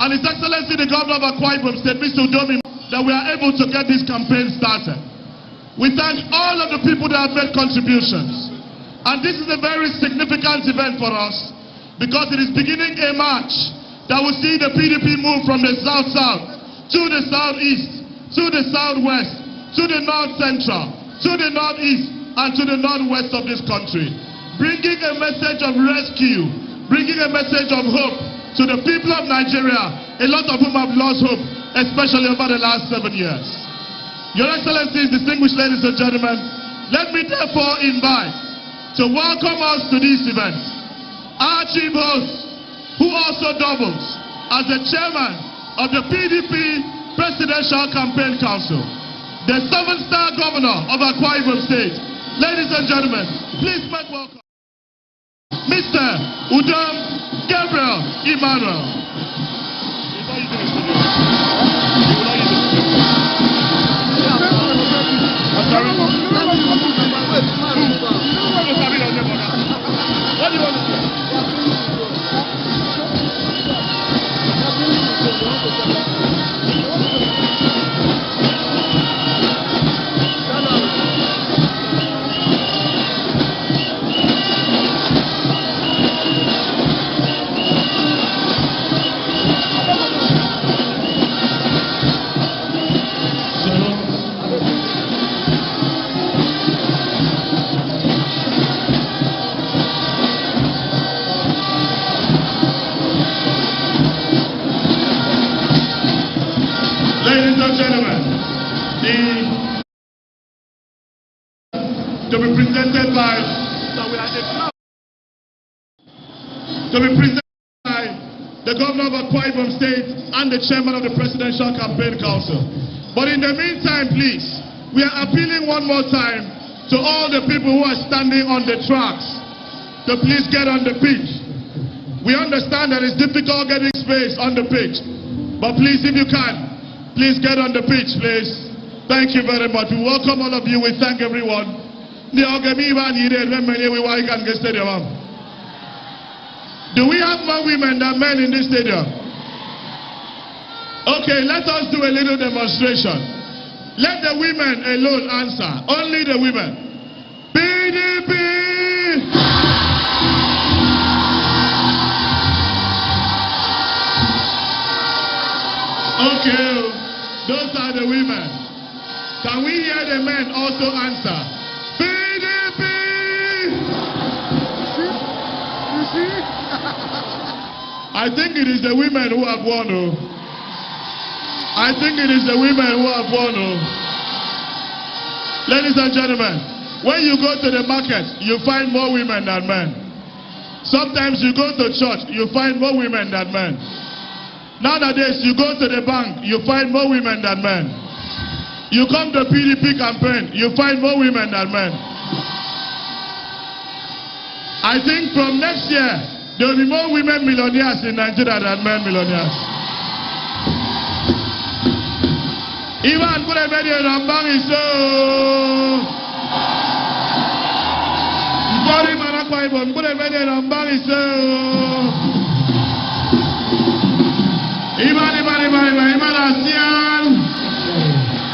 and His Excellency the Governor of Akwa Ibom State, Mr. Udomi, that we are able to get this campaign started. We thank all of the people that have made contributions. And this is a very significant event for us because it is beginning a march that will see the PDP move from the south-south to the southeast, to the southwest, to the north-central, to the northeast, and to the northwest of this country. Bringing a message of rescue, bringing a message of hope to the people of Nigeria, a lot of whom have lost hope, especially over the last 7 years. Your Excellencies, distinguished ladies and gentlemen, let me therefore invite to welcome us to this event our chief host, who also doubles as the chairman of the PDP Presidential Campaign Council, the 7-star governor of Akwa Ibom State. Ladies and gentlemen, please make welcome Mr. Udom Gabriel Emmanuel. What do you want to say? Ladies and gentlemen, to be presented by the governor of Akwa Ibom State and the chairman of the Presidential Campaign Council. But in the meantime, please, we are appealing one more time to all the people who are standing on the tracks to please get on the pitch. We understand that it's difficult getting space on the pitch, but please, if you can, please get on the pitch, please. Thank you very much. We welcome all of you. We thank everyone. Do we have more women than men in this stadium? Okay, let us do a little demonstration. Let the women alone answer. Only the women. PDP! Okay, those are the women. Can we hear the men also answer? PDP! You see? I think it is the women who have won. I think it is the women who have won. Ladies and gentlemen, when you go to the market, you find more women than men. Sometimes you go to church, you find more women than men. Nowadays, you go to the bank, you find more women than men. You come to PDP campaign, you find more women than men. I think from next year, there will be more women millionaires in Nigeria than men millionaires. Ivan Kuremedi Rambang is so. Bori Marakwa Ibom Kuremedi Rambang is so. Ivan Asian.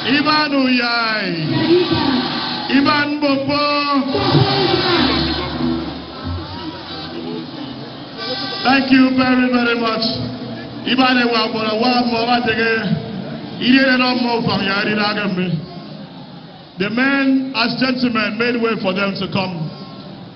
Ivan Uyai. Ivan Bopo. Thank you very, very much. Ivan Ewabora Wabora. The men, as gentlemen, made way for them to come.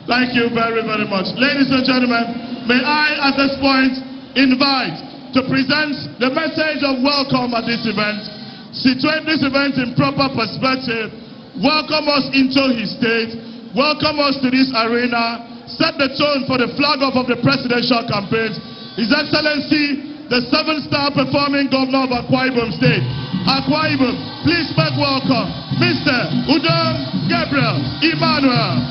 Thank you very, very much. Ladies and gentlemen, may I at this point invite to present the message of welcome at this event, situate this event in proper perspective, welcome us into his state, welcome us to this arena, set the tone for the flag off of the presidential campaigns. His Excellency, the 7-star performing governor of Akwa Ibom State, Akwa Ibom, please make welcome Mr. Udom Gabriel Emmanuel.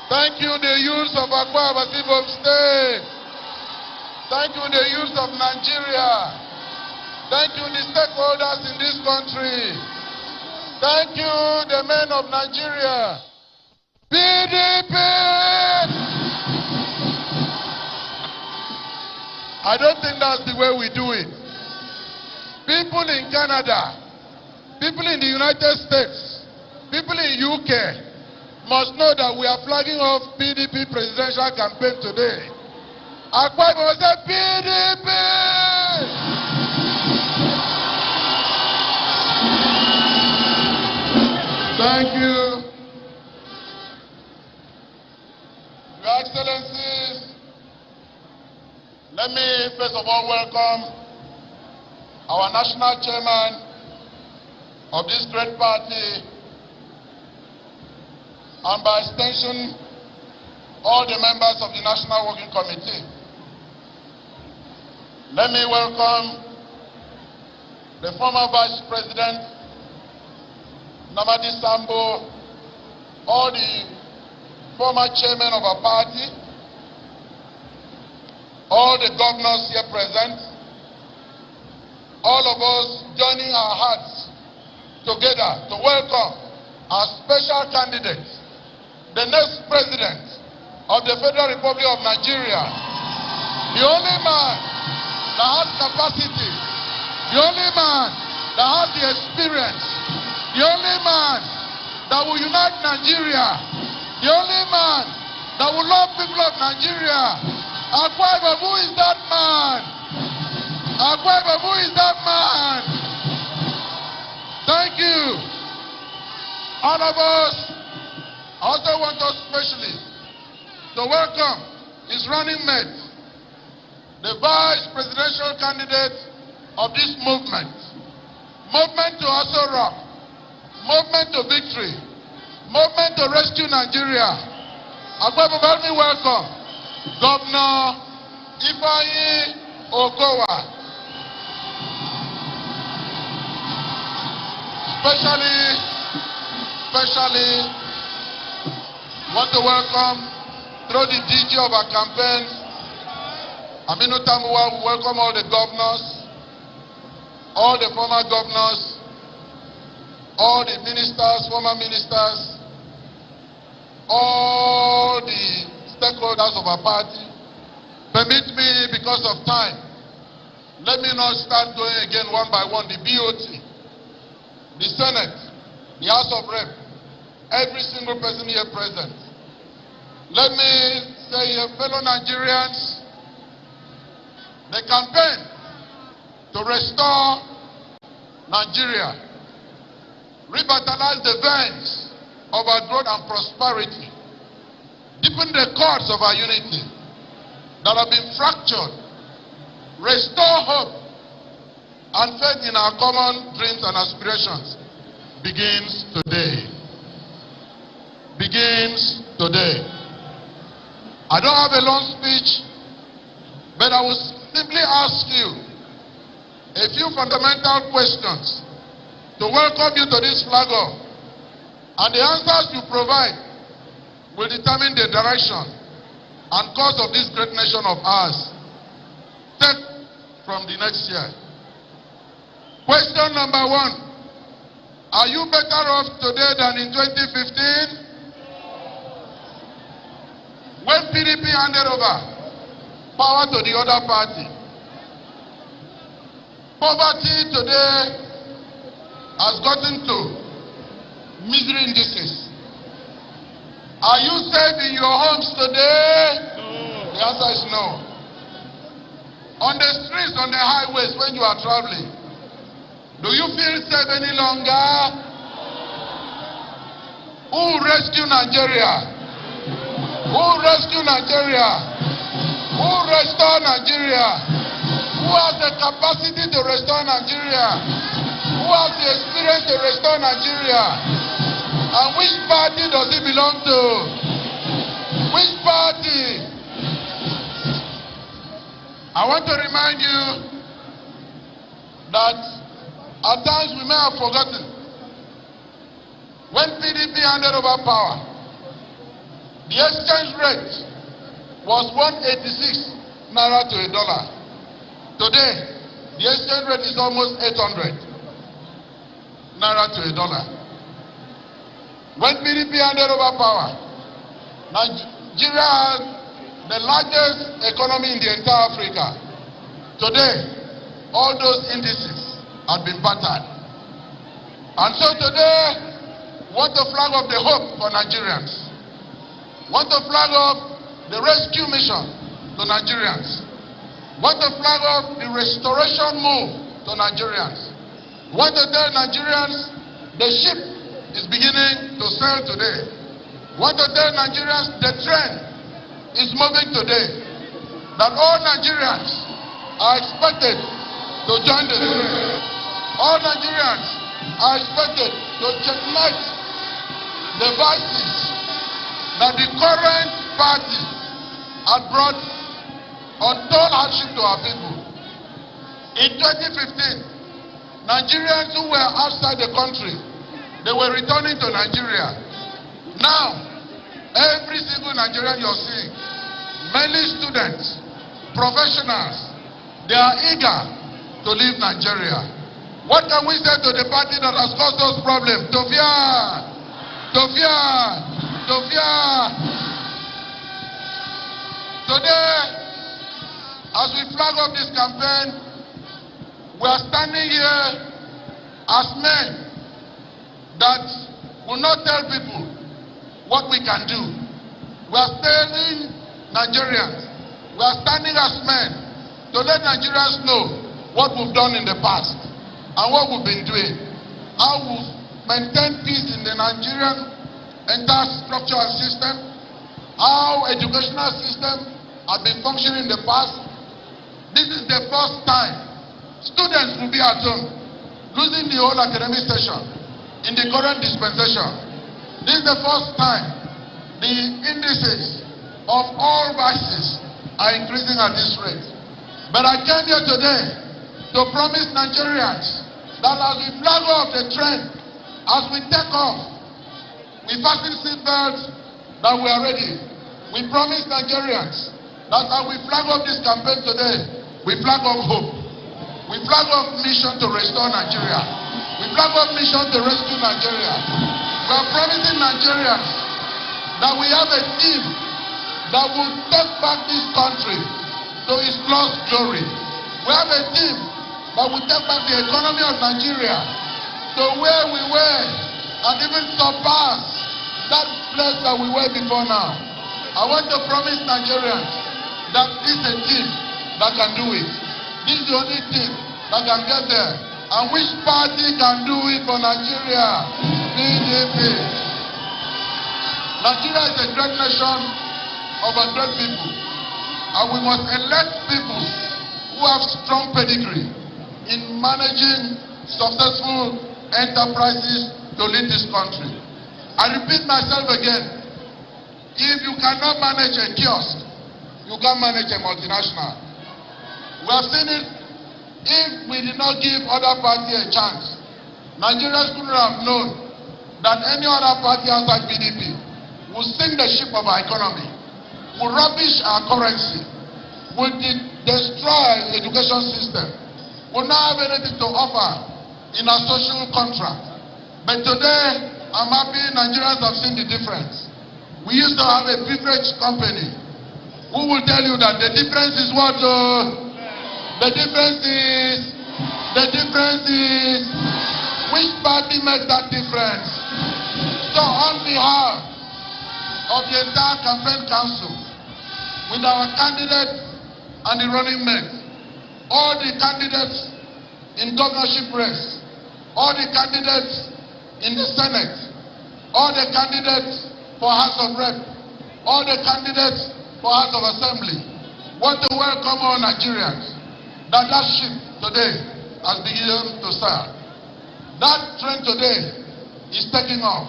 Thank you, the youth of Akwa, Ibom State. Thank you, the youth of Nigeria. Thank you, the stakeholders in this country. Thank you, the men of Nigeria. PDP! I don't think that's the way we do it. People in Canada, people in the United States, people in UK must know that we are flagging off PDP presidential campaign today. Akwa Ibom say PDP! Thank you. Your Excellencies, let me first of all welcome our national chairman of this great party, and by extension, all the members of the National Working Committee. Let me welcome the former Vice President, Namadi Sambo, all the former chairmen of our party, all the governors here present, all of us joining our hearts together to welcome our special candidate, the next president of the Federal Republic of Nigeria, the only man that has capacity, the only man that has the experience, the only man that will unite Nigeria, the only man that will love people of Nigeria. Akwa Ibom, who is that man? Akwa Ibom, who is that man? Thank you. All of us, I also want us specially to welcome his running mate, the vice presidential candidate of this movement. Movement to also rock, movement to victory, movement to rescue Nigeria. Akwa Ibom, help me welcome Governor Ifeanyi Okowa. Especially want to welcome through the DG of our campaign, Aminu Tamuwa. We welcome all the governors, all the former governors, all the ministers, former ministers, all the stakeholders of our party. Permit me, because of time, let me not start going again one by one. The BOT, the Senate, the House of Rep, every single person here present. Let me say, fellow Nigerians, the campaign to restore Nigeria, revitalize the veins of our growth and prosperity, deepen the cords of our unity that have been fractured, restore hope and faith in our common dreams and aspirations begins today. Begins today. I don't have a long speech, but I will simply ask you a few fundamental questions to welcome you to this flag off, and the answers you provide will determine the direction and course of this great nation of ours. Take from the next year. Question number 1. Are you better off today than in 2015? When PDP handed over power to the other party, poverty today has gotten to misery indices. Are you safe in your homes today? No. The answer is no. On the streets, on the highways, when you are traveling, do you feel safe any longer? Who rescue Nigeria? Who rescue Nigeria? Who restore Nigeria? Who has the capacity to restore Nigeria? Who has the experience to restore Nigeria? And which party does it belong to? Which party? I want to remind you that at times we may have forgotten when PDP handed over power, the exchange rate was 186 naira to a dollar. Today, the exchange rate is almost 800 naira to a dollar. When PDP handed over power, Nigeria had the largest economy in the entire Africa. Today, all those indices have been battered. And so today, what the flag of the hope for Nigerians. Want the flag of the rescue mission to Nigerians. Want the flag of the restoration move to Nigerians. Want to tell Nigerians the ship is beginning to sail today. Want to tell Nigerians the train is moving today. That all Nigerians are expected to join the train. All Nigerians are expected to checkmate the vices that the current party had brought untold hardship to our people. In 2015, Nigerians who were outside the country, they were returning to Nigeria. Now, every single Nigerian you're seeing, mainly students, professionals, they are eager to leave Nigeria. What can we say to the party that has caused us problems? Tofia! Tofia! Tofia! Today, as we flag up this campaign, we are standing here as men that will not tell people what we can do. We are telling Nigerians, we are standing as men to let Nigerians know what we've done in the past and what we've been doing. How we've maintained peace in the Nigerian entire structure and system, how educational system has been functioning in the past. This is the first time students will be at home, losing the whole academic session in the current dispensation. This is the first time the indices of all vices are increasing at this rate. But I came here today to promise Nigerians that as we flag off the train, as we take off, we fasten seatbelts, that we are ready. We promise Nigerians that as we flag off this campaign today, we flag off hope. We flag off mission to restore Nigeria. We flag off mission to rescue Nigeria. We are promising Nigerians that we have a team that will take back this country to its lost glory. We have a team that will take back the economy of Nigeria to where we were and even surpass that place that we were before now. I want to promise Nigerians that this is a team that can do it. This is the only team that can get there. And which party can do it for Nigeria? PDP. Nigeria is a great nation of a great people. And we must elect people who have strong pedigree in managing successful enterprises to lead this country. I repeat myself again. If you cannot manage a kiosk, you can't manage a multinational. We have seen it. If we did not give other parties a chance, Nigerians couldn't have known that any other party outside PDP will sink the ship of our economy, will rubbish our currency, will destroy the education system, will not have anything to offer in our social contract. But today, I'm happy Nigerians have seen the difference. We used to have a beverage company who will tell you that the difference is what? The difference is which party makes that difference? So on behalf of the entire campaign council, with our candidates and the running mates, all the candidates in governorship race, all the candidates in the Senate, all the candidates for House of Rep, all the candidates for House of Assembly, want to welcome all Nigerians that ship today has begun to sail. That train today is taking off.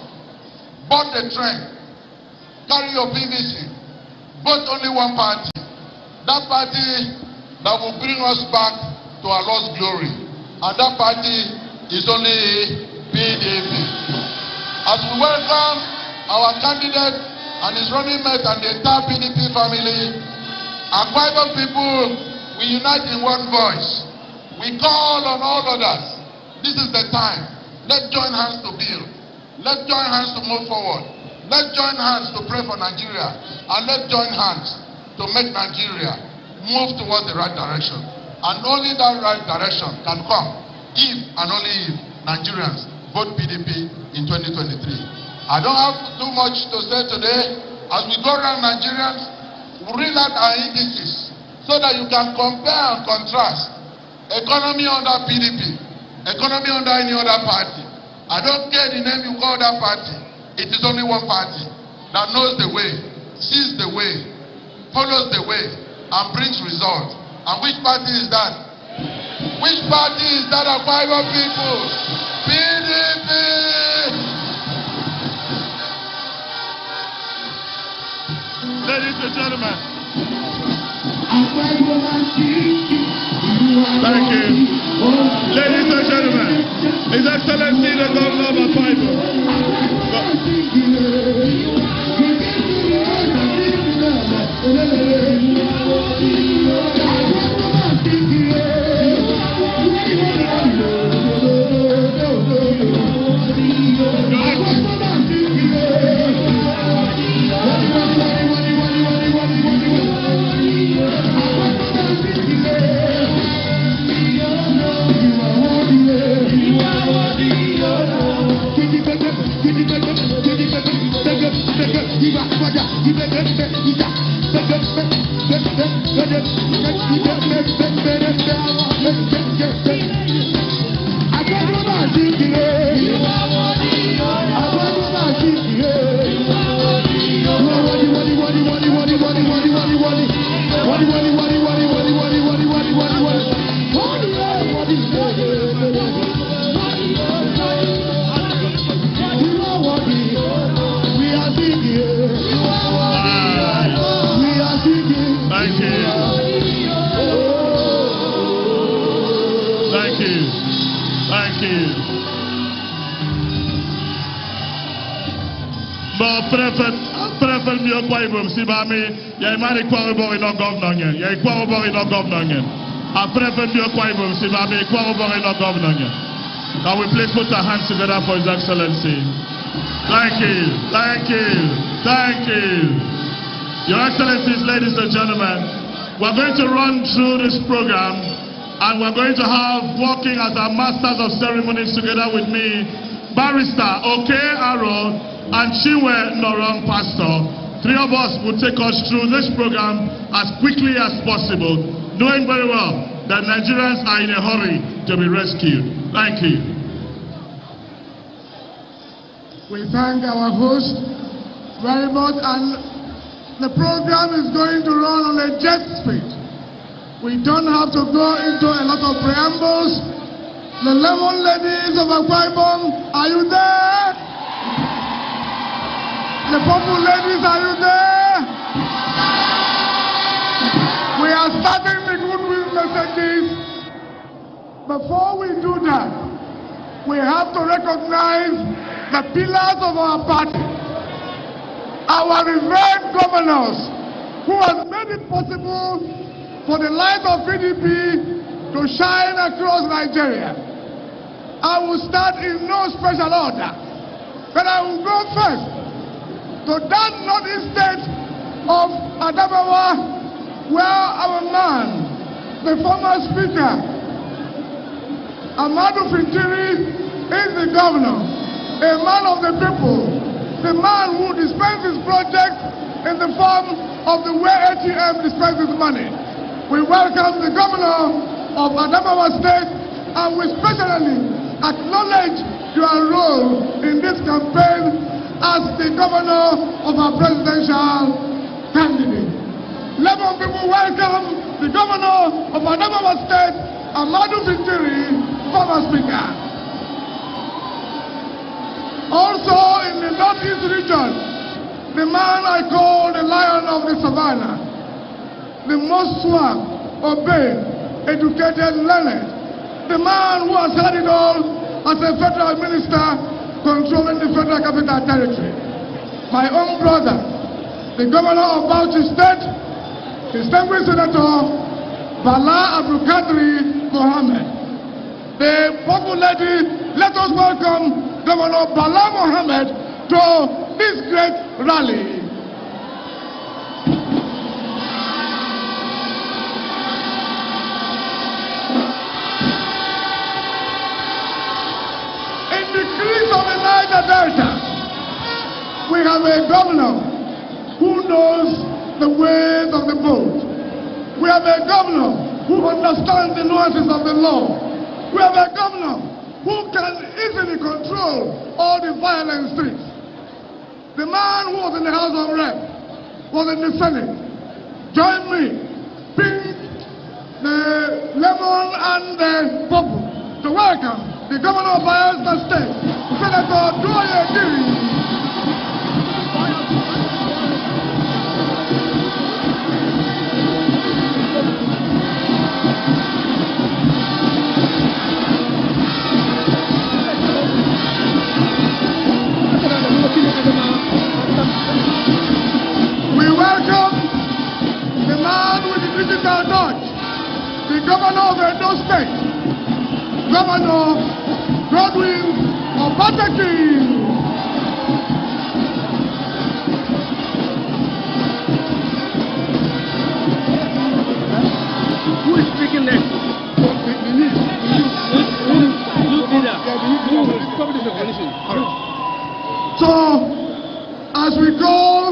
Board the train, carry your PVC, vote only one party. That party that will bring us back to our lost glory. And that party is only PDP. As we welcome our candidate and his running mate and the entire PDP family, Akwa Ibom people, we unite in one voice. We call on all others. This is the time. Let's join hands to build. Let's join hands to move forward. Let's join hands to pray for Nigeria. And let's join hands to make Nigeria move towards the right direction. And only that right direction can come if and only if Nigerians vote PDP in 2023. I don't have too much to say today. As we go around Nigerians, we read out our indices so that you can compare and contrast economy under PDP, economy under any other party. I don't care the name you call that party. It is only one party that knows the way, sees the way, follows the way, and brings results. And which party is that? Which party is that, Akwa Ibom people? PDP! Ladies and gentlemen, thank you. Ladies and gentlemen, His Excellency the Governor of Akwa Ibom. Prefer mi Akwa Ibom si ba mi ya imani kwa ubori no governor nyen ya kwa ubori no governor nyen a prefer mi Akwa Ibom si ba mi kwa ubori no governor nyen. Can we please put our hands together for His Excellency? Thank you, thank you, thank you. Your Excellencies, ladies and gentlemen, we're going to run through this program and we're going to have working as our masters of ceremonies together with me, Barrister Oke Aro and Chiwe Norong Pastor. Three of us will take us through this program as quickly as possible, knowing very well that Nigerians are in a hurry to be rescued. Thank you. We thank our host very much, and the program is going to run on a jet speed. We don't have to go into a lot of preambles. The lemon ladies of Akwa Ibom, are you there? The purple ladies, are you there? We are starting the goodwill messages. Before we do that, we have to recognize the pillars of our party. Our revered governors, who have made it possible for the light of PDP to shine across Nigeria. I will start in no special order, but I will go first to that northeast state of Adamawa, where our man, the former speaker, Amadu Fintiri, is the governor, a man of the people, the man who dispenses projects in the form of the way ATM dispenses money. We welcome the governor of Adamawa State, and we especially acknowledge your role in this campaign as the governor of our presidential candidate. Lebon people welcome the governor of Adamawa State, Amadu Fintiri, former speaker. Also in the northeast region, the man I call the lion of the savannah, the most suave, obeyed, educated, learned, the man who has had it all as a federal minister controlling the Federal Capital Territory. My own brother, the governor of Bauchi State, distinguished Senator Bala Abdulkadri Mohammed. The purple lady, let us welcome Governor Bala Mohammed to this great rally. In the crease of the Niger Delta, we have a governor who knows the ways of the boat. We have a governor who understands the nuances of the law. We have a governor who can easily control all the violent streets. The man who was in the House of Rep was in the Senate. Join me, pink, the lemon and the purple, to welcome the governor of Bayelsa State, Senator Doye Diri. We welcome the man with the digital touch, the governor of Edo State, Governor Godwin Obaseki. Who is speaking next? So, as we call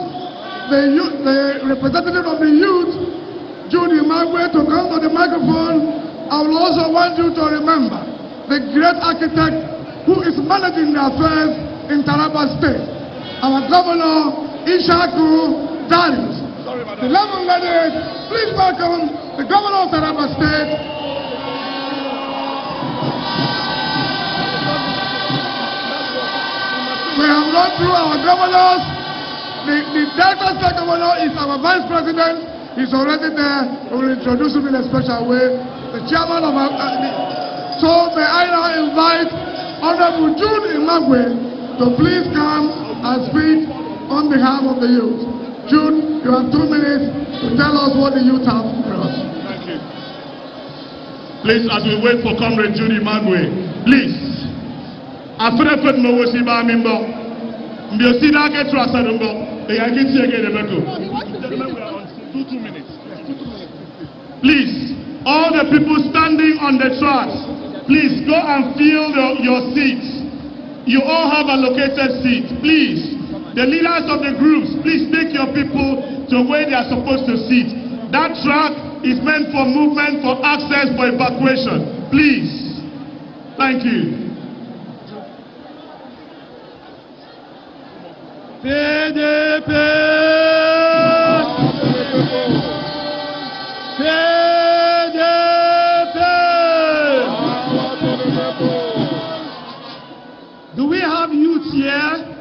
the representative of the youth, Judy Magwe, to come to the microphone, I will also want you to remember the great architect who is managing the affairs in Taraba State, our governor, Ishaku Darius. The 11 ladies, please welcome the governor of Taraba State. We have run through our governors. The Delta State governor is our vice president. He's already there. We will introduce him in a special way. The chairman of our... so may I now invite Honorable Jude Imagwe to please come and speak on behalf of the youth. Jude, you have 2 minutes to tell us what the youth have for us. Thank you. Please, as we wait for Comrade Jude Imagwe, please. Afrefet Mowosi ba mimbo. Mbiosida get rasadumbo. Please, all the people standing on the tracks, please go and fill your seats. You all have allocated seats. Please, the leaders of the groups, please take your people to where they are supposed to sit. That track is meant for movement, for access, for evacuation. Please. Thank you. PDP! PDP! Do we have youth here?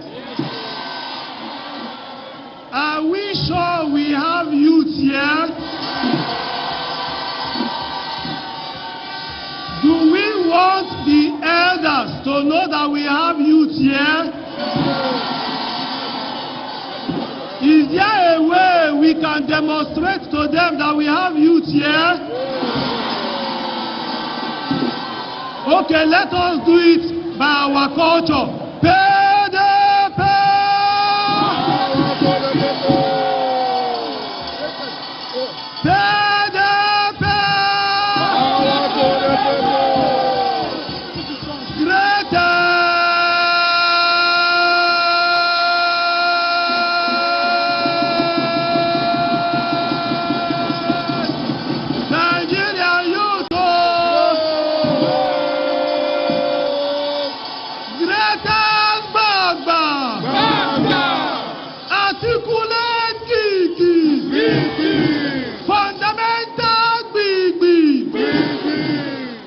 Are we sure we have youth here? Do we want the elders to know that we have youth here? Is there a way we can demonstrate to them that we have youth here? Okay, let us do it by our culture. PDP! PDP! Greater! Nigerian youth! Greatest Bagba! Articulate Kiki! Fundamental Gbigbi!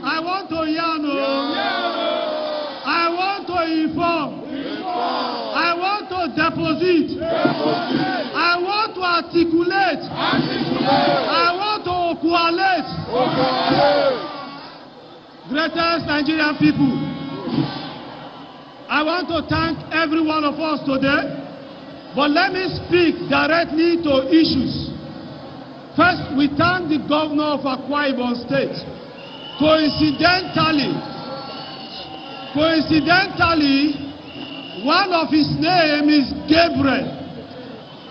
I want to yarn. I want to inform. I want to deposit. I want to articulate. I want to coalesce. Greatest Nigerian people, I want to thank every one of us today, but let me speak directly to issues. First, we thank the governor of Akwa Ibom State. Coincidentally, one of his name is Gabriel.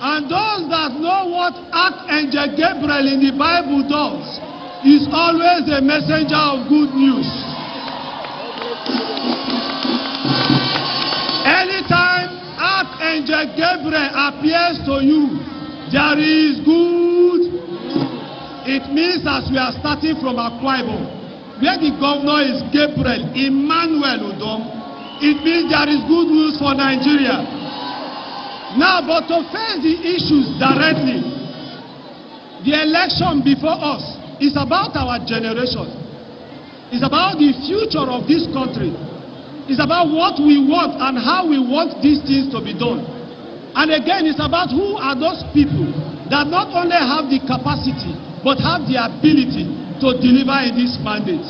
And those that know what Archangel Gabriel in the Bible does is always a messenger of good news. Anytime Archangel Gabriel appears to you, there is good. It means as we are starting from Akwa Ibom, where the governor is Gabriel Emmanuel Udom, it means there is good news for Nigeria. Now, but to face the issues directly, the election before us is about our generation. It's about the future of this country. It's about what we want and how we want these things to be done. And again, it's about who are those people that not only have the capacity, but have the ability to deliver in this mandate.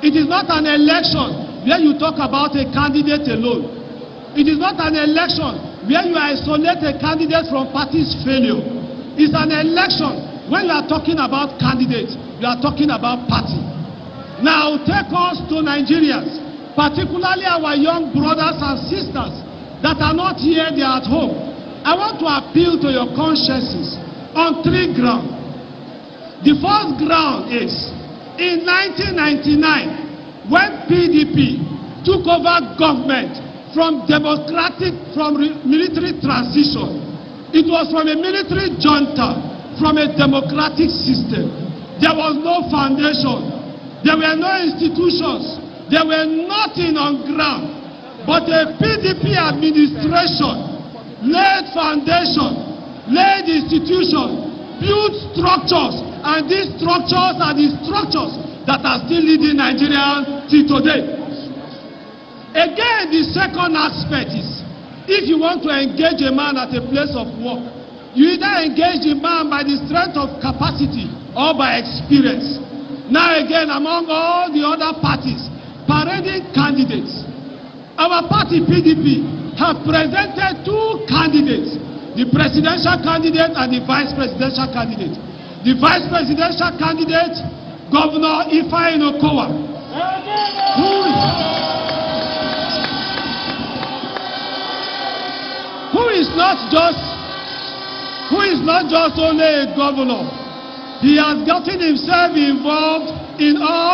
It is not an election where you talk about a candidate alone. It is not an election where you isolate a candidate from party's failure. It's an election when you are talking about candidates, you are talking about party. Now take us to Nigerians, particularly our young brothers and sisters that are not here, they are at home. I want to appeal to your consciences on 3 grounds. The first ground is, in 1999, when PDP took over government from military transition, it was from a military junta, from a democratic system. There was no foundation, there were no institutions, there were nothing on ground, but a PDP administration laid foundation, laid institutions, built structures, and these structures are the structures that are still leading Nigeria till today. Again, the second aspect is, if you want to engage a man at a place of work, you either engage the man by the strength of capacity or by experience. Now again, among all the other parties parading candidates, our party PDP have presented 2 candidates, the presidential candidate and the vice presidential candidate. The vice presidential candidate, Governor Akwa, who is not just only a governor. He has gotten himself involved in all